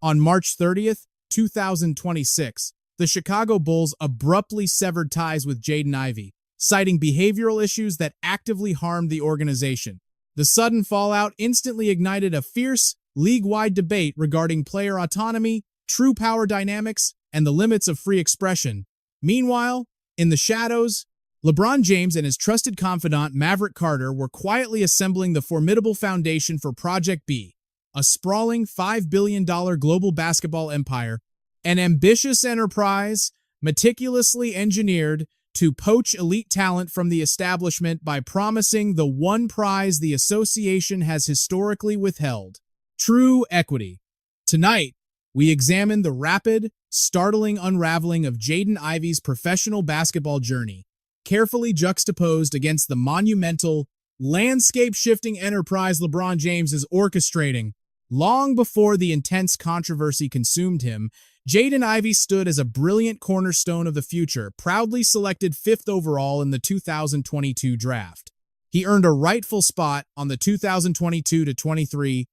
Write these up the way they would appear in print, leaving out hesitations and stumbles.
On March 30th, 2026, the Chicago Bulls abruptly severed ties with Jaden Ivey, citing behavioral issues that actively harmed the organization. The sudden fallout instantly ignited a fierce, league-wide debate regarding player autonomy, true power dynamics, and the limits of free expression. Meanwhile, in the shadows, LeBron James and his trusted confidant Maverick Carter were quietly assembling the formidable foundation for Project B, a sprawling $5 billion global basketball empire, an ambitious enterprise meticulously engineered to poach elite talent from the establishment by promising the one prize the association has historically withheld: true equity. Tonight, we examine the rapid, startling unraveling of Jaden Ivey's professional basketball journey, carefully juxtaposed against the monumental, landscape-shifting enterprise LeBron James is orchestrating. Long before the intense controversy consumed him, Jaden Ivey stood as a brilliant cornerstone of the future, proudly selected 5th overall in the 2022 draft. He earned a rightful spot on the 2022-23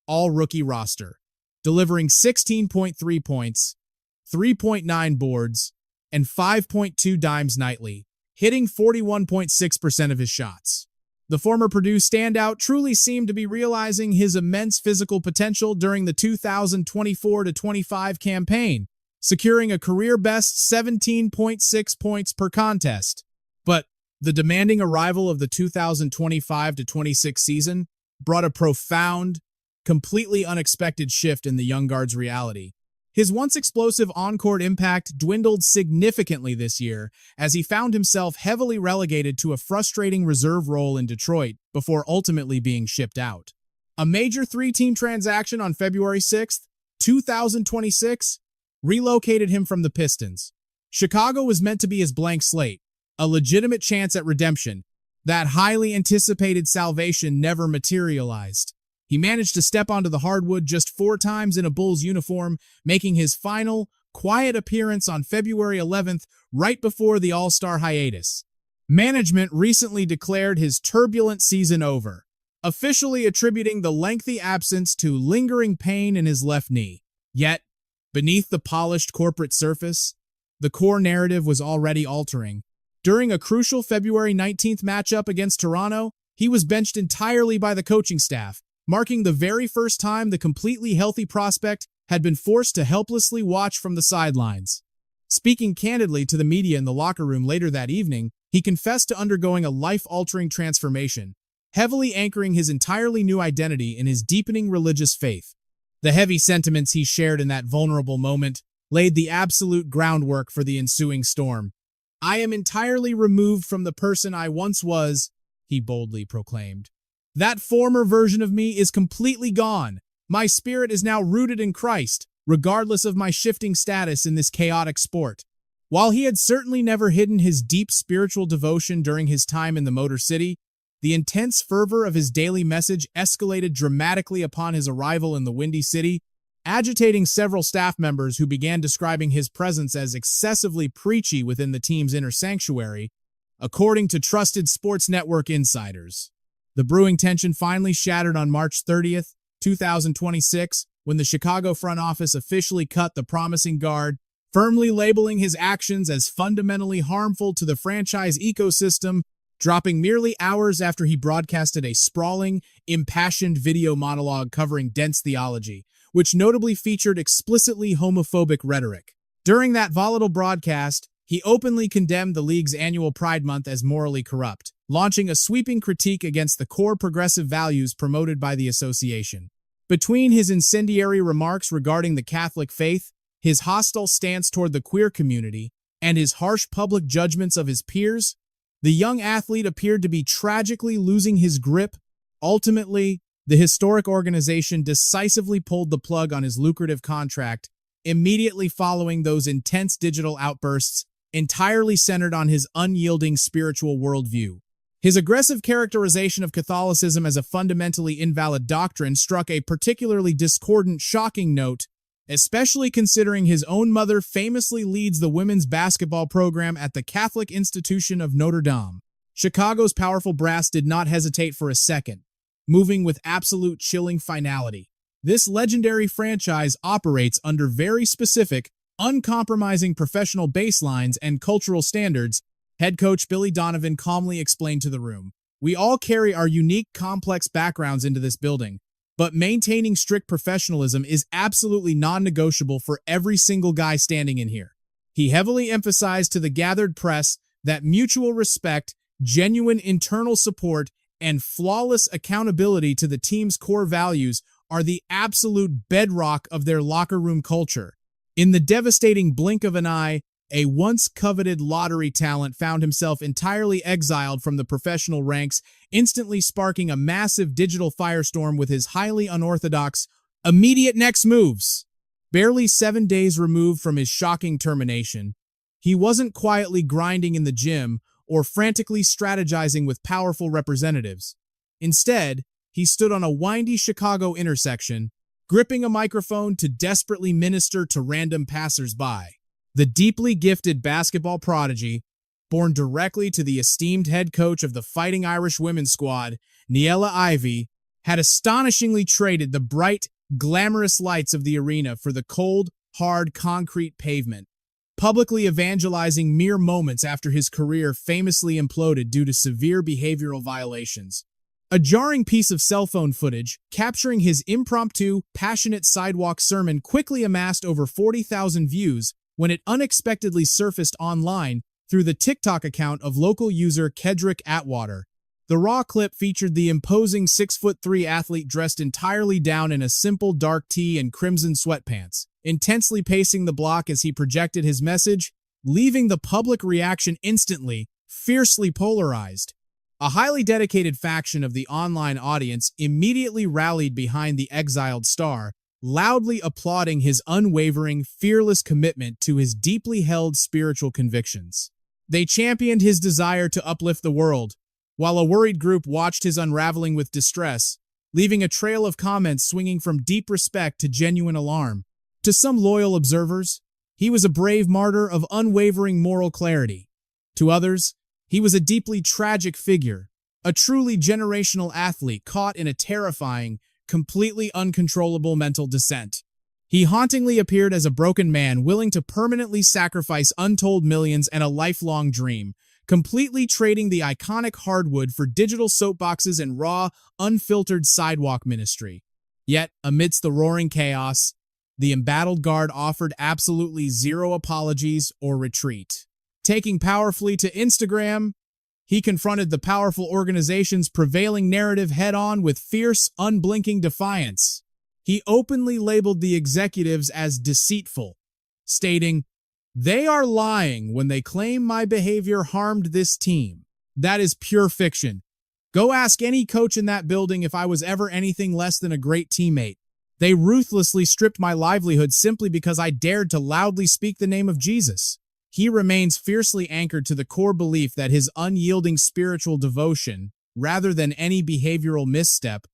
all-rookie roster, delivering 16.3 points, 3.9 boards, and 5.2 dimes nightly, hitting 41.6% of his shots. The former Purdue standout truly seemed to be realizing his immense physical potential during the 2024-25 campaign, securing a career-best 17.6 points per contest. But the demanding arrival of the 2025-26 season brought a profound, completely unexpected shift in the young guard's reality. His once explosive on-court impact dwindled significantly this year as he found himself heavily relegated to a frustrating reserve role in Detroit before ultimately being shipped out. A major three-team transaction on February 6, 2026, relocated him from the Pistons. Chicago was meant to be his blank slate, a legitimate chance at redemption. That highly anticipated salvation never materialized. He managed to step onto the hardwood just 4 times in a Bulls uniform, making his final, quiet appearance on February 11th, right before the All-Star hiatus. Management recently declared his turbulent season over, officially attributing the lengthy absence to lingering pain in his left knee. Yet, beneath the polished corporate surface, the core narrative was already altering. During a crucial February 19th matchup against Toronto, he was benched entirely by the coaching staff, marking the very first time the completely healthy prospect had been forced to helplessly watch from the sidelines. Speaking candidly to the media in the locker room later that evening, he confessed to undergoing a life-altering transformation, heavily anchoring his entirely new identity in his deepening religious faith. The heavy sentiments he shared in that vulnerable moment laid the absolute groundwork for the ensuing storm. "I am entirely removed from the person I once was," he boldly proclaimed. "That former version of me is completely gone. My spirit is now rooted in Christ, regardless of my shifting status in this chaotic sport." While he had certainly never hidden his deep spiritual devotion during his time in the Motor City, the intense fervor of his daily message escalated dramatically upon his arrival in the Windy City, agitating several staff members who began describing his presence as excessively preachy within the team's inner sanctuary, according to trusted sports network insiders. The brewing tension finally shattered on March 30th, 2026, when the Chicago front office officially cut the promising guard, firmly labeling his actions as fundamentally harmful to the franchise ecosystem, dropping merely hours after he broadcasted a sprawling, impassioned video monologue covering dense theology, which notably featured explicitly homophobic rhetoric. During that volatile broadcast, he openly condemned the league's annual Pride Month as morally corrupt, launching a sweeping critique against the core progressive values promoted by the association. Between his incendiary remarks regarding the Catholic faith, his hostile stance toward the queer community, and his harsh public judgments of his peers, the young athlete appeared to be tragically losing his grip. Ultimately, the historic organization decisively pulled the plug on his lucrative contract, immediately following those intense digital outbursts entirely centered on his unyielding spiritual worldview. His aggressive characterization of Catholicism as a fundamentally invalid doctrine struck a particularly discordant, shocking note, especially considering his own mother famously leads the women's basketball program at the Catholic institution of Notre Dame. Chicago's powerful brass did not hesitate for a second, moving with absolute chilling finality. This legendary franchise operates under very specific, uncompromising professional baselines and cultural standards, head coach Billy Donovan calmly explained to the room. We all carry our unique, complex backgrounds into this building, but maintaining strict professionalism is absolutely non-negotiable for every single guy standing in here. He heavily emphasized to the gathered press that mutual respect, genuine internal support, and flawless accountability to the team's core values are the absolute bedrock of their locker room culture. In the devastating blink of an eye, a once-coveted lottery talent found himself entirely exiled from the professional ranks, instantly sparking a massive digital firestorm with his highly unorthodox, immediate next moves. Barely 7 days removed from his shocking termination, he wasn't quietly grinding in the gym or frantically strategizing with powerful representatives. Instead, he stood on a windy Chicago intersection, gripping a microphone to desperately minister to random passers-by. The deeply gifted basketball prodigy, born directly to the esteemed head coach of the Fighting Irish women's squad, Jaden Ivey, had astonishingly traded the bright, glamorous lights of the arena for the cold, hard concrete pavement, publicly evangelizing mere moments after his career famously imploded due to severe behavioral violations. A jarring piece of cell phone footage capturing his impromptu, passionate sidewalk sermon quickly amassed over 40,000 views when it unexpectedly surfaced online through the TikTok account of local user Kedrick Atwater. The raw clip featured the imposing 6'3" athlete dressed entirely down in a simple dark tee and crimson sweatpants, intensely pacing the block as he projected his message, leaving the public reaction instantly, fiercely polarized. A highly dedicated faction of the online audience immediately rallied behind the exiled star, loudly applauding his unwavering, fearless commitment to his deeply held spiritual convictions. They championed his desire to uplift the world, while a worried group watched his unraveling with distress, leaving a trail of comments swinging from deep respect to genuine alarm. To some loyal observers, he was a brave martyr of unwavering moral clarity. To others, he was a deeply tragic figure, a truly generational athlete caught in a terrifying, completely uncontrollable mental descent. He hauntingly appeared as a broken man willing to permanently sacrifice untold millions and a lifelong dream, completely trading the iconic hardwood for digital soapboxes and raw, unfiltered sidewalk ministry. Yet, amidst the roaring chaos, the embattled guard offered absolutely zero apologies or retreat. Taking powerfully to Instagram, he confronted the powerful organization's prevailing narrative head-on with fierce, unblinking defiance. He openly labeled the executives as deceitful, stating, "They are lying when they claim my behavior harmed this team. That is pure fiction. Go ask any coach in that building if I was ever anything less than a great teammate. They ruthlessly stripped my livelihood simply because I dared to loudly speak the name of Jesus." He remains fiercely anchored to the core belief that his unyielding spiritual devotion, rather than any behavioral misstep,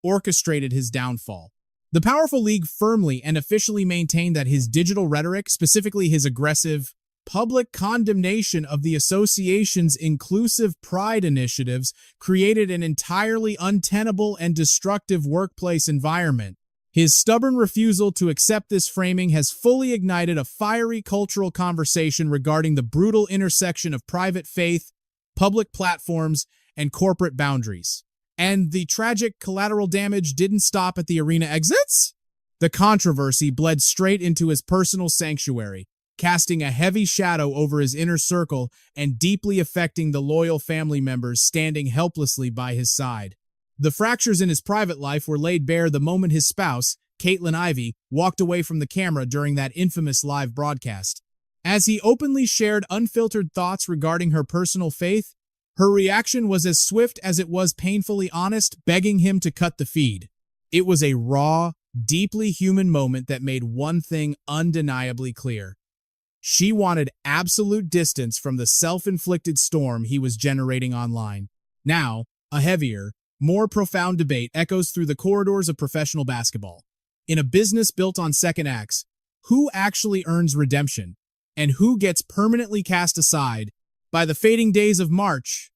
orchestrated his downfall. The powerful league firmly and officially maintained that his digital rhetoric, specifically his aggressive, public condemnation of the association's inclusive pride initiatives, created an entirely untenable and destructive workplace environment. His stubborn refusal to accept this framing has fully ignited a fiery cultural conversation regarding the brutal intersection of private faith, public platforms, and corporate boundaries. And the tragic collateral damage didn't stop at the arena exits? The controversy bled straight into his personal sanctuary, casting a heavy shadow over his inner circle and deeply affecting the loyal family members standing helplessly by his side. The fractures in his private life were laid bare the moment his spouse, Jaden Ivey, walked away from the camera during that infamous live broadcast. As he openly shared unfiltered thoughts regarding her personal faith, her reaction was as swift as it was painfully honest, begging him to cut the feed. It was a raw, deeply human moment that made one thing undeniably clear. She wanted absolute distance from the self-inflicted storm he was generating online. Now, a heavier, more profound debate echoes through the corridors of professional basketball. In a business built on second acts, who actually earns redemption, and who gets permanently cast aside by the fading days of March?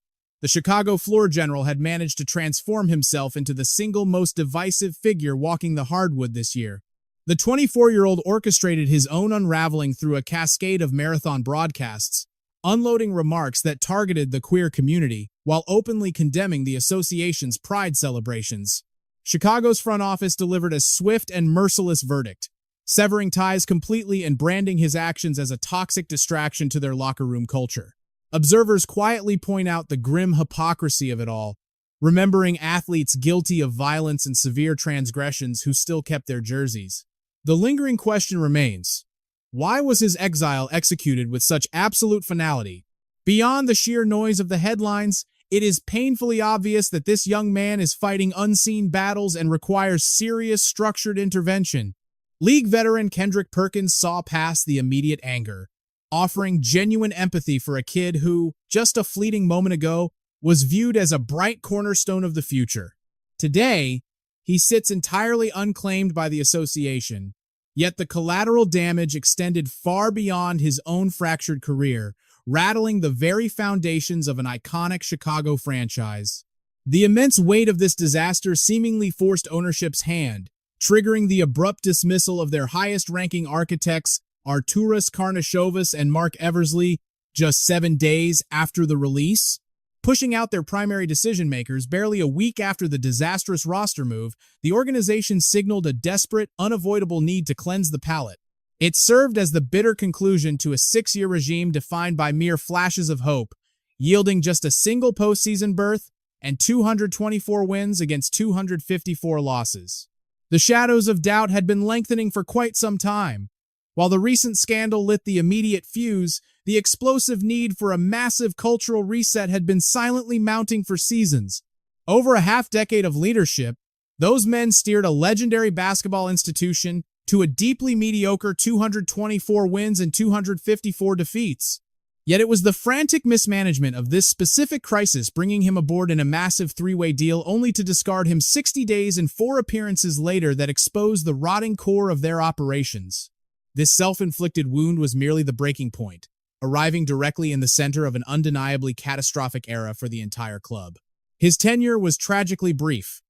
the Chicago floor general had managed to transform himself into the single most divisive figure walking the hardwood this year. The 24-year-old orchestrated his own unraveling through a cascade of marathon broadcasts, unloading remarks that targeted the queer community while openly condemning the association's pride celebrations. Chicago's front office delivered a swift and merciless verdict, severing ties completely and branding his actions as a toxic distraction to their locker room culture. Observers quietly point out the grim hypocrisy of it all, remembering athletes guilty of violence and severe transgressions who still kept their jerseys. The lingering question remains, why was his exile executed with such absolute finality? Beyond the sheer noise of the headlines, it is painfully obvious that this young man is fighting unseen battles and requires serious, structured intervention. League veteran Kendrick Perkins saw past the immediate anger, offering genuine empathy for a kid who, just a fleeting moment ago, was viewed as a bright cornerstone of the future. Today, he sits entirely unclaimed by the association, yet the collateral damage extended far beyond his own fractured career, rattling the very foundations of an iconic Chicago franchise. The immense weight of this disaster seemingly forced ownership's hand, triggering the abrupt dismissal of their highest-ranking architects, Arturas Karnisovas and Mark Eversley, just 7 days after the release. Pushing out their primary decision-makers barely a week after the disastrous roster move, the organization signaled a desperate, unavoidable need to cleanse the palate. It served as the bitter conclusion to a 6-year regime defined by mere flashes of hope, yielding just a single postseason berth and 224 wins against 254 losses. The shadows of doubt had been lengthening for quite some time. While the recent scandal lit the immediate fuse, the explosive need for a massive cultural reset had been silently mounting for seasons. Over a half-decade of leadership, those men steered a legendary basketball institution to a deeply mediocre 224 wins and 254 defeats. Yet it was the frantic mismanagement of this specific crisis bringing him aboard in a massive three-way deal only to discard him 60 days and 4 appearances later that exposed the rotting core of their operations. This self-inflicted wound was merely the breaking point, arriving directly in the center of an undeniably catastrophic era for the entire club. His tenure was tragically brief.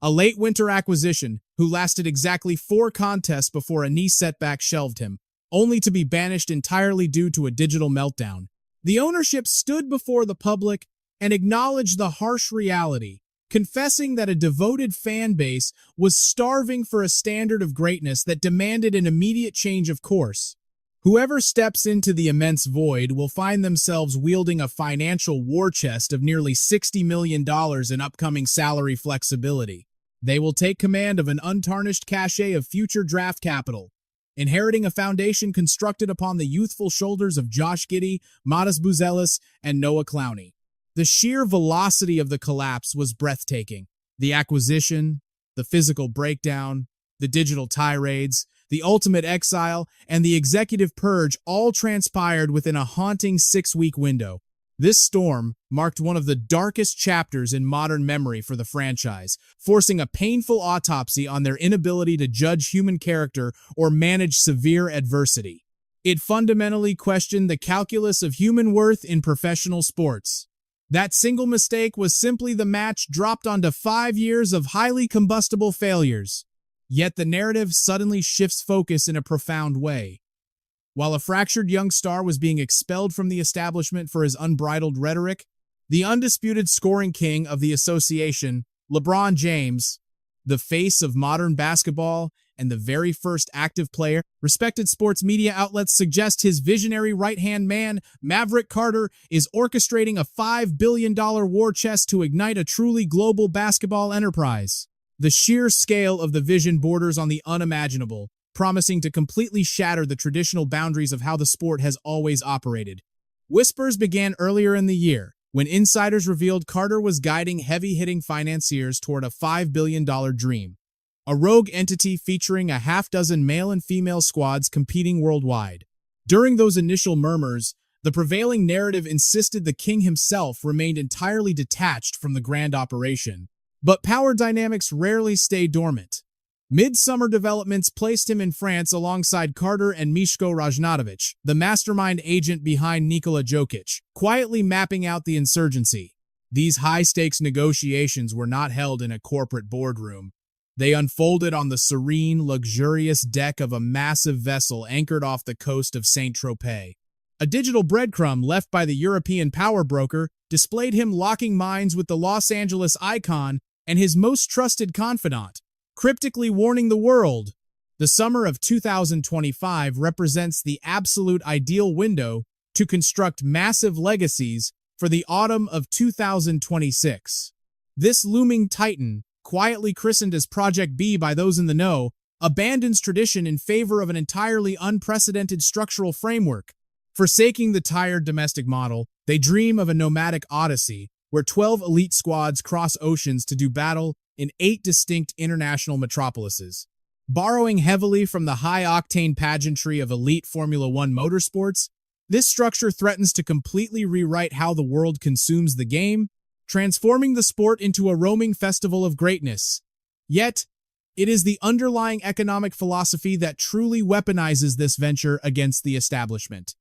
A late winter acquisition who lasted exactly 4 contests before a knee setback shelved him, only to be banished entirely due to a digital meltdown. The ownership stood before the public and acknowledged the harsh reality, confessing that a devoted fan base was starving for a standard of greatness that demanded an immediate change of course. Whoever steps into the immense void will find themselves wielding a financial war chest of nearly $60 million in upcoming salary flexibility. They will take command of an untarnished cachet of future draft capital, inheriting a foundation constructed upon the youthful shoulders of Josh Giddey, Matas Buzelis, and Noah Clowney. The sheer velocity of the collapse was breathtaking. The acquisition, the physical breakdown, the digital tirades, the ultimate exile, and the executive purge all transpired within a haunting 6-week window. This storm marked one of the darkest chapters in modern memory for the franchise, forcing a painful autopsy on their inability to judge human character or manage severe adversity. It fundamentally questioned the calculus of human worth in professional sports. That single mistake was simply the match dropped onto 5 years of highly combustible failures. Yet the narrative suddenly shifts focus in a profound way. While a fractured young star was being expelled from the establishment for his unbridled rhetoric, the undisputed scoring king of the association, LeBron James, the face of modern basketball and the very first active player, respected sports media outlets suggest his visionary right-hand man, Maverick Carter, is orchestrating a $5 billion war chest to ignite a truly global basketball enterprise. The sheer scale of the vision borders on the unimaginable, promising to completely shatter the traditional boundaries of how the sport has always operated. Whispers began earlier in the year, when insiders revealed Carter was guiding heavy-hitting financiers toward a $5 billion dream, a rogue entity featuring a half-dozen male and female squads competing worldwide. During those initial murmurs, the prevailing narrative insisted the king himself remained entirely detached from the grand operation. But power dynamics rarely stay dormant. Midsummer developments placed him in France alongside Carter and Miško Ražnatović, the mastermind agent behind Nikola Jokic, quietly mapping out the insurgency. These high-stakes negotiations were not held in a corporate boardroom. They unfolded on the serene, luxurious deck of a massive vessel anchored off the coast of Saint-Tropez. A digital breadcrumb left by the European power broker displayed him locking minds with the Los Angeles icon and his most trusted confidant, cryptically warning the world. The summer of 2025 represents the absolute ideal window to construct massive legacies for the autumn of 2026. This looming titan, quietly christened as Project B by those in the know, abandons tradition in favor of an entirely unprecedented structural framework. Forsaking the tired domestic model, they dream of a nomadic odyssey where 12 elite squads cross oceans to do battle in 8 distinct international metropolises. Borrowing heavily from the high-octane pageantry of elite Formula One motorsports, this structure threatens to completely rewrite how the world consumes the game, transforming the sport into a roaming festival of greatness. Yet, it is the underlying economic philosophy that truly weaponizes this venture against the establishment.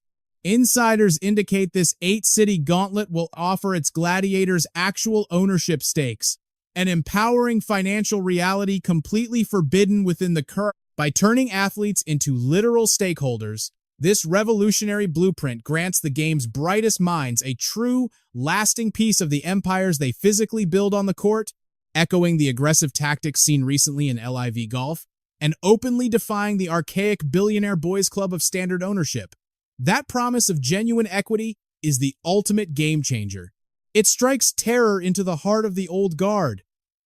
Insiders indicate this 8-city gauntlet will offer its gladiators actual ownership stakes, an empowering financial reality completely forbidden within the current. By turning athletes into literal stakeholders, this revolutionary blueprint grants the game's brightest minds a true, lasting piece of the empires they physically build on the court, echoing the aggressive tactics seen recently in LIV golf, and openly defying the archaic billionaire boys club of standard ownership. That promise of genuine equity is the ultimate game changer. It strikes terror into the heart of the old guard,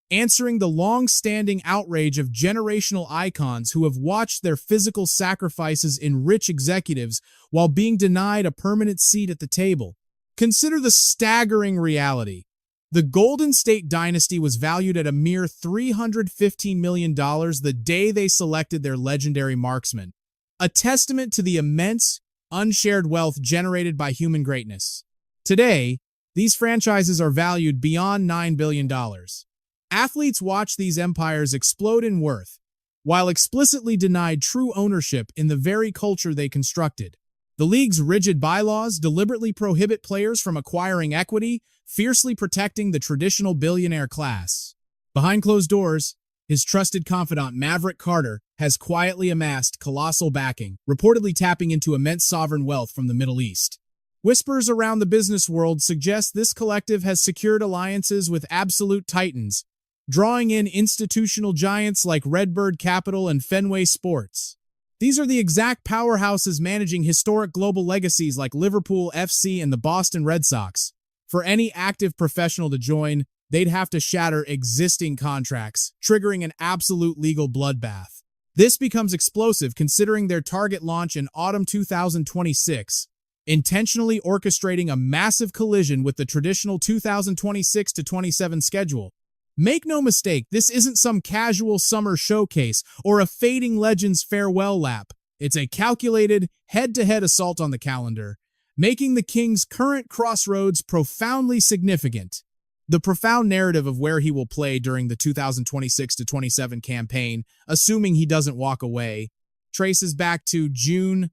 answering the long-standing outrage of generational icons who have watched their physical sacrifices enrich executives while being denied a permanent seat at the table. Consider the staggering reality. The Golden State Dynasty was valued at a mere $315 million the day they selected their legendary marksman, a testament to the immense, unshared wealth generated by human greatness. Today, these franchises are valued beyond $9 billion. Athletes watch these empires explode in worth, while explicitly denied true ownership in the very culture they constructed. The league's rigid bylaws deliberately prohibit players from acquiring equity, fiercely protecting the traditional billionaire class. Behind closed doors, his trusted confidant Maverick Carter has quietly amassed colossal backing, reportedly tapping into immense sovereign wealth from the Middle East. Whispers around the business world suggest this collective has secured alliances with absolute titans, drawing in institutional giants like Redbird Capital and Fenway Sports. These are the exact powerhouses managing historic global legacies like Liverpool FC and the Boston Red Sox. For any active professional to join, they'd have to shatter existing contracts, triggering an absolute legal bloodbath. This becomes explosive considering their target launch in autumn 2026, intentionally orchestrating a massive collision with the traditional 2026-27 schedule. Make no mistake, this isn't some casual summer showcase or a fading Legends farewell lap. It's a calculated, head-to-head assault on the calendar, making the King's current crossroads profoundly significant. The profound narrative of where he will play during the 2026-27 campaign, assuming he doesn't walk away, traces back to June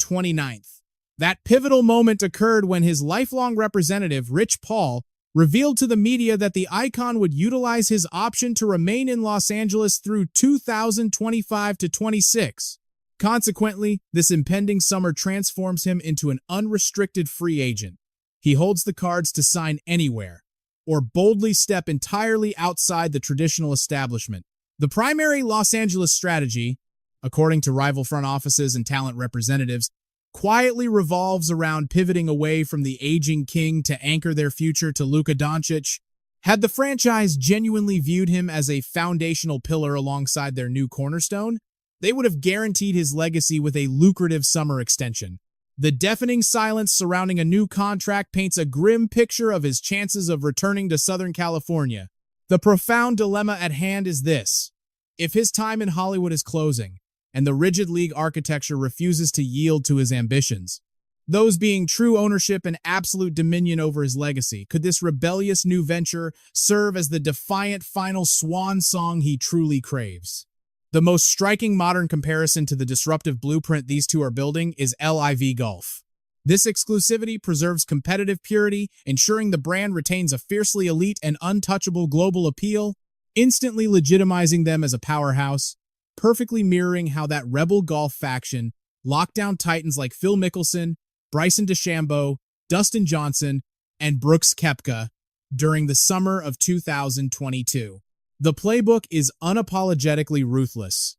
29th. That pivotal moment occurred when his lifelong representative, Rich Paul, revealed to the media that the icon would utilize his option to remain in Los Angeles through 2025-26. Consequently, this impending summer transforms him into an unrestricted free agent. He holds the cards to sign anywhere, or boldly step entirely outside the traditional establishment. The primary Los Angeles strategy, according to rival front offices and talent representatives, quietly revolves around pivoting away from the aging king to anchor their future to Luka Doncic. Had the franchise genuinely viewed him as a foundational pillar alongside their new cornerstone, they would have guaranteed his legacy with a lucrative summer extension. The deafening silence surrounding a new contract paints a grim picture of his chances of returning to Southern California. The profound dilemma at hand is this: if his time in Hollywood is closing, and the rigid league architecture refuses to yield to his ambitions, those being true ownership and absolute dominion over his legacy, could this rebellious new venture serve as the defiant final swan song he truly craves? The most striking modern comparison to the disruptive blueprint these two are building is LIV golf. This exclusivity preserves competitive purity, ensuring the brand retains a fiercely elite and untouchable global appeal, instantly legitimizing them as a powerhouse, perfectly mirroring how that rebel golf faction locked down titans like Phil Mickelson, Bryson DeChambeau, Dustin Johnson, and Brooks Koepka during the summer of 2022. The playbook is unapologetically ruthless.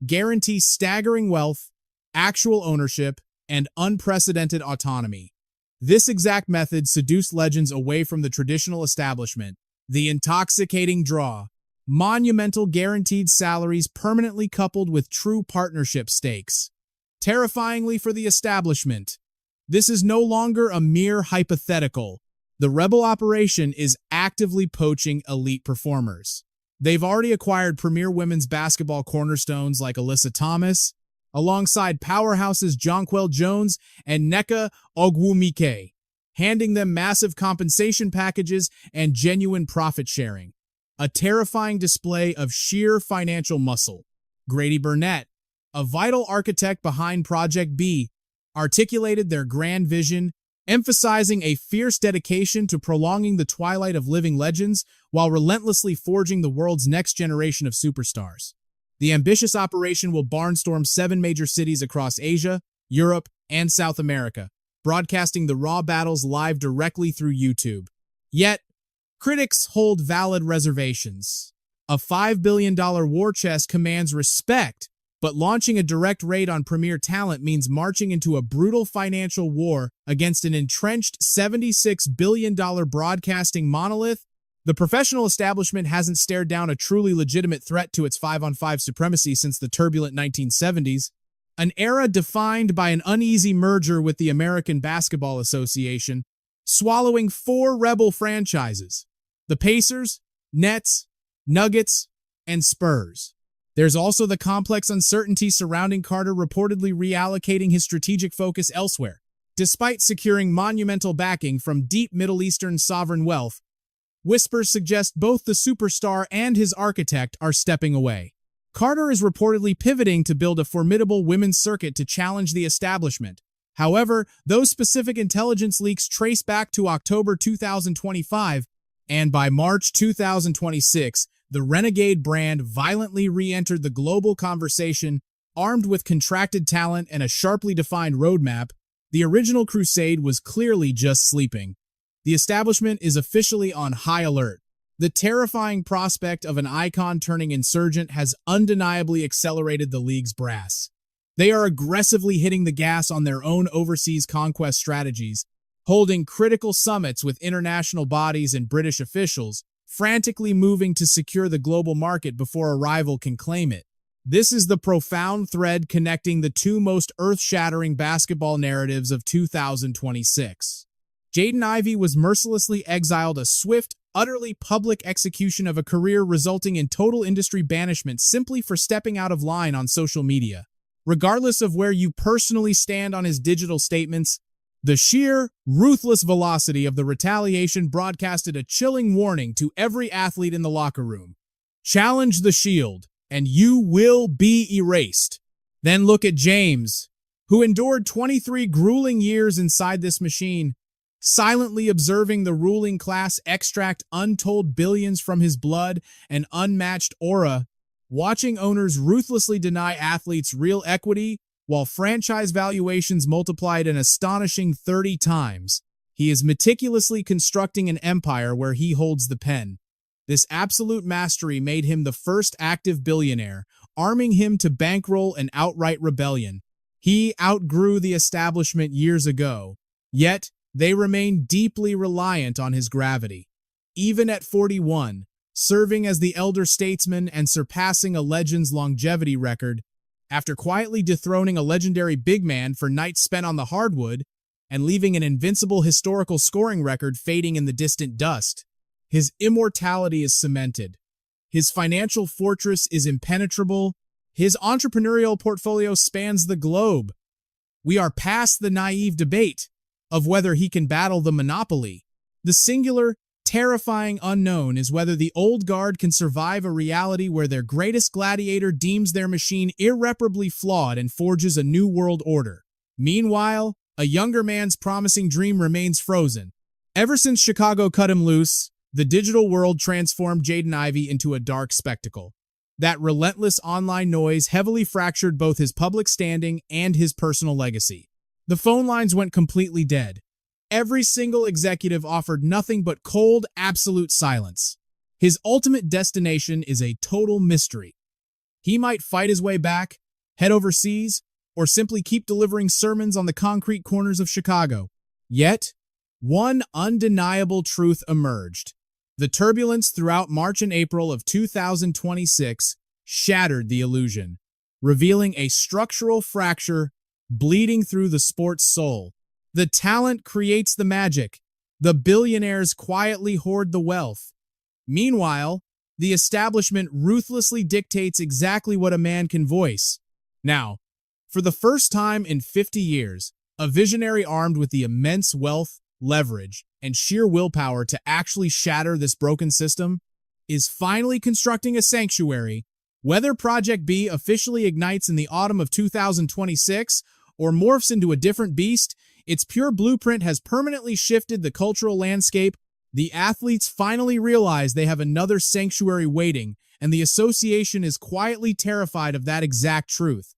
Guarantee staggering wealth, actual ownership, and unprecedented autonomy. This exact method seduced legends away from the traditional establishment. The intoxicating draw, monumental guaranteed salaries permanently coupled with true partnership stakes. Terrifyingly for the establishment, this is no longer a mere hypothetical. The rebel operation is actively poaching elite performers. They've already acquired premier women's basketball cornerstones like Alyssa Thomas, alongside powerhouses Jonquel Jones and Nneka Ogwumike, handing them massive compensation packages and genuine profit sharing. A terrifying display of sheer financial muscle. Grady Burnett, a vital architect behind Project B, articulated their grand vision, emphasizing a fierce dedication to prolonging the twilight of living legends while relentlessly forging the world's next generation of superstars. The ambitious operation will barnstorm 7 major cities across Asia, Europe, and South America, broadcasting the raw battles live directly through YouTube. Yet, critics hold valid reservations. A $5 billion war chest commands respect, but launching a direct raid on premier talent means marching into a brutal financial war against an entrenched $76 billion broadcasting monolith. The professional establishment hasn't stared down a truly legitimate threat to its 5-on-5 supremacy since the turbulent 1970s, an era defined by an uneasy merger with the American Basketball Association, swallowing 4 rebel franchises: the Pacers, Nets, Nuggets, and Spurs. There's also the complex uncertainty surrounding Carter reportedly reallocating his strategic focus elsewhere. Despite securing monumental backing from deep Middle Eastern sovereign wealth, whispers suggest both the superstar and his architect are stepping away. Carter is reportedly pivoting to build a formidable women's circuit to challenge the establishment. However, those specific intelligence leaks trace back to October 2025, and by March 2026, the renegade brand violently re-entered the global conversation, armed with contracted talent and a sharply defined roadmap. The original crusade was clearly just sleeping. The establishment is officially on high alert. The terrifying prospect of an icon turning insurgent has undeniably accelerated the league's brass. They are aggressively hitting the gas on their own overseas conquest strategies, holding critical summits with international bodies and British officials, frantically moving to secure the global market before a rival can claim it. This is the profound thread connecting the 2 most earth-shattering basketball narratives of 2026. Jaden Ivey was mercilessly exiled, a swift, utterly public execution of a career resulting in total industry banishment simply for stepping out of line on social media. Regardless of where you personally stand on his digital statements, the sheer, ruthless velocity of the retaliation broadcasted a chilling warning to every athlete in the locker room. Challenge the shield, and you will be erased. Then look at James, who endured 23 grueling years inside this machine, silently observing the ruling class extract untold billions from his blood and unmatched aura, watching owners ruthlessly deny athletes real equity while franchise valuations multiplied an astonishing 30 times. He is meticulously constructing an empire where he holds the pen. This absolute mastery made him the first active billionaire, arming him to bankroll an outright rebellion. He outgrew the establishment years ago, yet they remain deeply reliant on his gravity. Even at 41, serving as the elder statesman and surpassing a legend's longevity record, after quietly dethroning a legendary big man for nights spent on the hardwood and leaving an invincible historical scoring record fading in the distant dust, his immortality is cemented. His financial fortress is impenetrable. His entrepreneurial portfolio spans the globe. We are past the naive debate of whether he can battle the monopoly. The singular, terrifying unknown is whether the old guard can survive a reality where their greatest gladiator deems their machine irreparably flawed and forges a new world order. Meanwhile, a younger man's promising dream remains frozen. Ever since Chicago cut him loose, the digital world transformed Jaden Ivey into a dark spectacle. That relentless online noise heavily fractured both his public standing and his personal legacy. The phone lines went completely dead. Every single executive offered nothing but cold, absolute silence. His ultimate destination is a total mystery. He might fight his way back, head overseas, or simply keep delivering sermons on the concrete corners of Chicago. Yet, one undeniable truth emerged. The turbulence throughout March and April of 2026 shattered the illusion, revealing a structural fracture bleeding through the sport's soul. The talent creates the magic. The billionaires quietly hoard the wealth. Meanwhile, the establishment ruthlessly dictates exactly what a man can voice. Now, for the first time in 50 years, a visionary armed with the immense wealth, leverage, and sheer willpower to actually shatter this broken system is finally constructing a sanctuary. Whether Project B officially ignites in the autumn of 2026 or morphs into a different beast, its pure blueprint has permanently shifted the cultural landscape. The athletes finally realize they have another sanctuary waiting, and the association is quietly terrified of that exact truth.